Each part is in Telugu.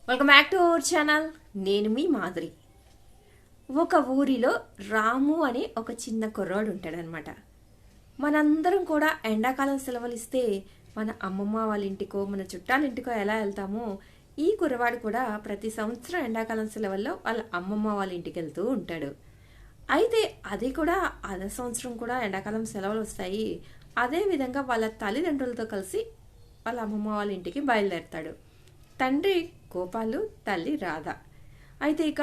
Welcome back to our channel. నేను మీ మాధురి. ఒక ఊరిలో రాము అనే ఒక చిన్న కుర్రాడు ఉంటాడనమాట. మనందరం కూడా ఎండాకాలం సెలవులు ఇస్తే మన అమ్మమ్మ వాళ్ళ ఇంటికో మన చుట్టాల ఇంటికో ఎలా వెళ్తామో ఈ కుర్రవాడు కూడా ప్రతి సంవత్సరం ఎండాకాలం సెలవుల్లో వాళ్ళ అమ్మమ్మ వాళ్ళ ఇంటికి వెళ్తూ ఉంటాడు. అయితే అది కూడా అదే సంవత్సరం కూడా ఎండాకాలం సెలవులు వస్తాయి. అదేవిధంగా వాళ్ళ తల్లిదండ్రులతో కలిసి వాళ్ళ అమ్మమ్మ వాళ్ళ ఇంటికి బయలుదేరతాడు. తండ్రి గోపాలు, తల్లి రాధ. అయితే ఇక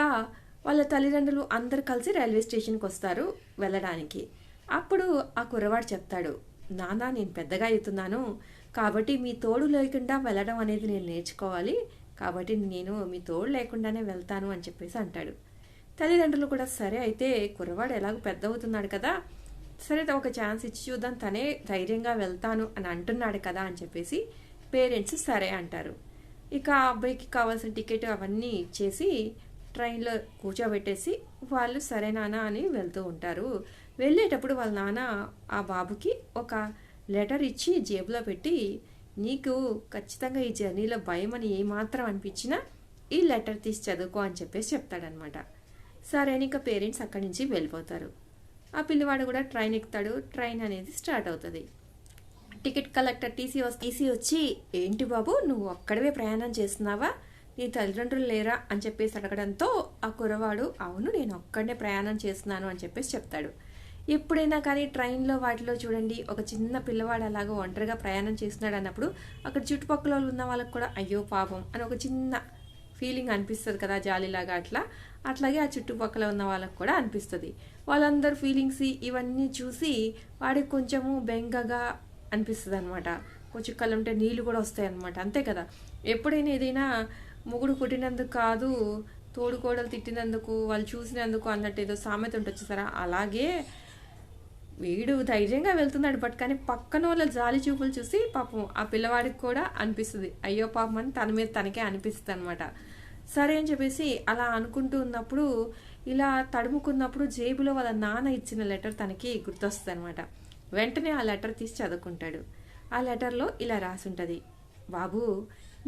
వాళ్ళ తల్లిదండ్రులు అందరు కలిసి రైల్వే స్టేషన్కి వస్తారు వెళ్ళడానికి. అప్పుడు ఆ కుర్రవాడు చెప్తాడు, నాన్న నేను పెద్దగా అవుతున్నాను కాబట్టి మీ తోడు లేకుండా వెళ్ళడం అనేది నేను నేర్చుకోవాలి, కాబట్టి నేను మీ తోడు లేకుండానే వెళ్తాను అని చెప్పేసి అంటాడు. తల్లిదండ్రులు కూడా సరే అయితే కుర్రవాడు ఎలాగో పెద్ద అవుతున్నాడు కదా, సరే ఒక ఛాన్స్ ఇచ్చి చూద్దాం, తనే ధైర్యంగా వెళ్తాను అని అంటున్నాడు కదా అని చెప్పేసి పేరెంట్స్ సరే అంటారు. ఇక ఆ అబ్బాయికి కావాల్సిన టికెట్ అవన్నీ ఇచ్చేసి ట్రైన్లో కూర్చోబెట్టేసి వాళ్ళు సరే నాన్న అని వెళ్తూ ఉంటారు. వెళ్ళేటప్పుడు వాళ్ళ నాన్న ఆ బాబుకి ఒక లెటర్ ఇచ్చి జేబులో పెట్టి, నీకు ఖచ్చితంగా ఈ జర్నీలో భయం అని ఏమాత్రం అనిపించినా ఈ లెటర్ తీసి చదువుకో అని చెప్పేసి చెప్తాడనమాట. సరే అని ఇక పేరెంట్స్ అక్కడి నుంచి వెళ్ళిపోతారు. ఆ పిల్లవాడు కూడా ట్రైన్ ఎక్కుతాడు. ట్రైన్ అనేది స్టార్ట్ అవుతుంది. టికెట్ కలెక్టర్ టీసీ వచ్చి, ఏంటి బాబు నువ్వు ఒక్కడవే ప్రయాణం చేస్తున్నావా, నీ తల్లిదండ్రులు లేరా అని చెప్పేసి అడగడంతో ఆ కుర్రవాడు అవును నేను ఒక్కడనే ప్రయాణం చేస్తున్నాను అని చెప్పేసి చెప్తాడు. ఎప్పుడైనా కానీ ట్రైన్లో వాటిలో చూడండి, ఒక చిన్న పిల్లవాడు అలాగో ఒంటరిగా ప్రయాణం చేస్తున్నాడు అన్నప్పుడు అక్కడ చుట్టుపక్కల ఉన్న వాళ్ళకి కూడా అయ్యో పాపం అని ఒక చిన్న ఫీలింగ్ అనిపిస్తుంది కదా, జాలిలాగా. అట్లాగే ఆ చుట్టుపక్కల ఉన్న వాళ్ళకి కూడా అనిపిస్తుంది. వాళ్ళందరూ ఫీలింగ్స్ ఇవన్నీ చూసి వాడికి కొంచెము బెంగగా అనిపిస్తుంది అనమాట. కొంచెం కళ్ళు ఉంటే నీళ్ళు కూడా వస్తాయి అనమాట. అంతే కదా, ఎప్పుడైనా ఏదైనా మొగుడు కొట్టినందుకు కాదు తోడుకోడలు తిట్టినందుకు వాళ్ళు చూసినందుకు అన్నట్టు ఏదో సామెత ఉంటుంది సరే, అలాగే వీడు ధైర్యంగా వెళ్తున్నాడు. బట్ కానీ పక్కన వాళ్ళ జాలి చూపులు చూసి పాపం ఆ పిల్లవాడికి కూడా అనిపిస్తుంది, అయ్యో పాపం అని తన మీద తనకే అనిపిస్తుంది అనమాట. సరే అని చెప్పేసి అలా అనుకుంటూ ఉన్నప్పుడు ఇలా తడుముకున్నప్పుడు జేబులో వాళ్ళ నాన్న ఇచ్చిన లెటర్ తనకి గుర్తొస్తుంది అనమాట. వెంటనే ఆ లెటర్ తీసి చదువుకుంటాడు. ఆ లెటర్లో ఇలా రాసుంటుంది, బాబు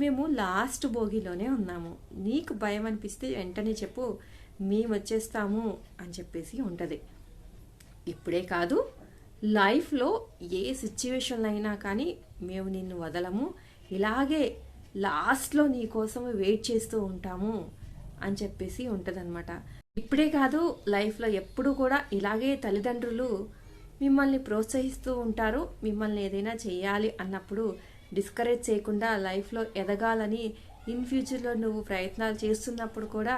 మేము లాస్ట్ బోగిలోనే ఉన్నాము, నీకు భయం అనిపిస్తే వెంటనే చెప్పు, మేము వచ్చేస్తాము అని చెప్పేసి ఉంటుంది. ఇప్పుడే కాదు, లైఫ్లో ఏ సిచ్యువేషన్లో అయినా కానీ మేము నిన్ను వదలము, ఇలాగే లాస్ట్లో నీ కోసం వెయిట్ చేస్తూ ఉంటాము అని చెప్పేసి ఉంటుందన్నమాట. ఇప్పుడే కాదు, లైఫ్లో ఎప్పుడు కూడా ఇలాగే తల్లిదండ్రులు మిమ్మల్ని ప్రోత్సహిస్తూ ఉంటారు. మిమ్మల్ని ఏదైనా చేయాలి అన్నప్పుడు డిస్కరేజ్ చేయకుండా లైఫ్లో ఎదగాలని ఇన్ ఫ్యూచర్లో నువ్వు ప్రయత్నాలు చేస్తున్నప్పుడు కూడా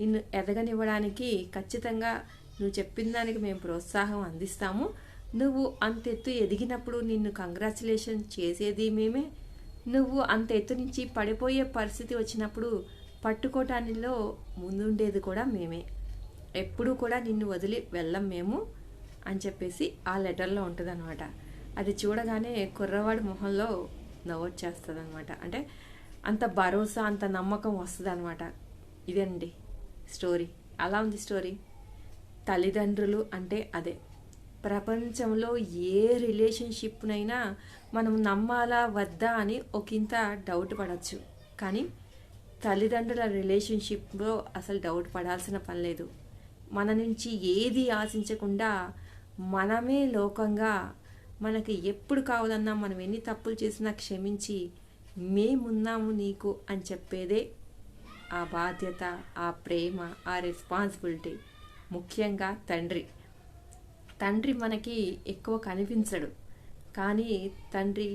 నిన్ను ఎదగనివ్వడానికి ఖచ్చితంగా నువ్వు చెప్పిన దానికి మేము ప్రోత్సాహం అందిస్తాము. నువ్వు అంతెత్తు ఎదిగినప్పుడు నిన్ను కంగ్రాచులేషన్ చేసేది మేమే, నువ్వు అంత ఎత్తు నుంచి పడిపోయే పరిస్థితి వచ్చినప్పుడు పట్టుకోవటానిలో ముందుండేది కూడా మేమే, ఎప్పుడూ కూడా నిన్ను వదిలి వెళ్ళం మేము అని చెప్పేసి ఆ లెటర్లో ఉంటుంది అనమాట. అది చూడగానే కుర్రవాడి మొహంలో నవ్వొచ్చేస్తుంది అనమాట. అంటే అంత భరోసా అంత నమ్మకం వస్తుంది అనమాట. ఇదండి స్టోరీ. అలా ఉంది స్టోరీ. తల్లిదండ్రులు అంటే అదే. ప్రపంచంలో ఏ రిలేషన్షిప్నైనా మనం నమ్మాలా వద్దా అని ఒకంత డౌట్ పడవచ్చు, కానీ తల్లిదండ్రుల రిలేషన్షిప్లో అసలు డౌట్ పడాల్సిన పని లేదు. మన నుంచి ఏది ఆశించకుండా మనమే లోకంగా మనకి ఎప్పుడు కావాలన్నా మనం ఎన్ని తప్పులు చేసినా క్షమించి మేమున్నాము నీకు అని చెప్పేదే ఆ బాధ్యత, ఆ ప్రేమ, ఆ రెస్పాన్సిబిలిటీ. ముఖ్యంగా తండ్రి మనకి ఎక్కువ కనిపించడు, కానీ తండ్రి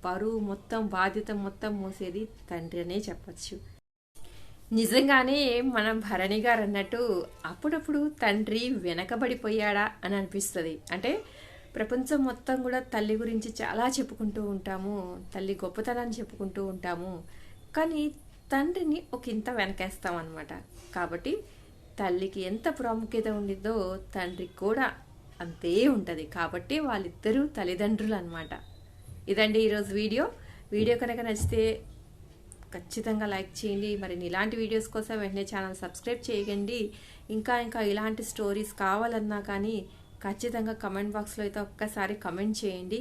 బరువు మొత్తం బాధ్యత మొత్తం మోసేది తండ్రి అనే చెప్పచ్చు. నిజంగానే మన భరణి గారు అన్నట్టు అప్పుడప్పుడు తండ్రి వెనకబడిపోయాడా అని అనిపిస్తుంది. అంటే ప్రపంచం మొత్తం కూడా తల్లి గురించి చాలా చెప్పుకుంటూ ఉంటాము, తల్లి గొప్పతనాన్ని చెప్పుకుంటూ ఉంటాము, కానీ తండ్రిని ఒక ఇంత వెనకేస్తాం అనమాట. కాబట్టి తల్లికి ఎంత ప్రాముఖ్యత ఉండిద్దో తండ్రికి కూడా అంతే ఉంటుంది. కాబట్టి వాళ్ళిద్దరూ తల్లిదండ్రులు అనమాట. ఇదండి ఈరోజు వీడియో కనుక నచ్చితే ఖచ్చితంగా లైక్ చేయండి. మరి ఇలాంటి వీడియోస్ కోసం వెంటనే ఛానల్ సబ్స్క్రైబ్ చేయండి. ఇంకా ఇలాంటి స్టోరీస్ కావాలన్నా కానీ ఖచ్చితంగా కమెంట్ బాక్స్లో అయితే ఒక్కసారి కమెంట్ చేయండి.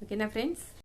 ఓకేనా ఫ్రెండ్స్?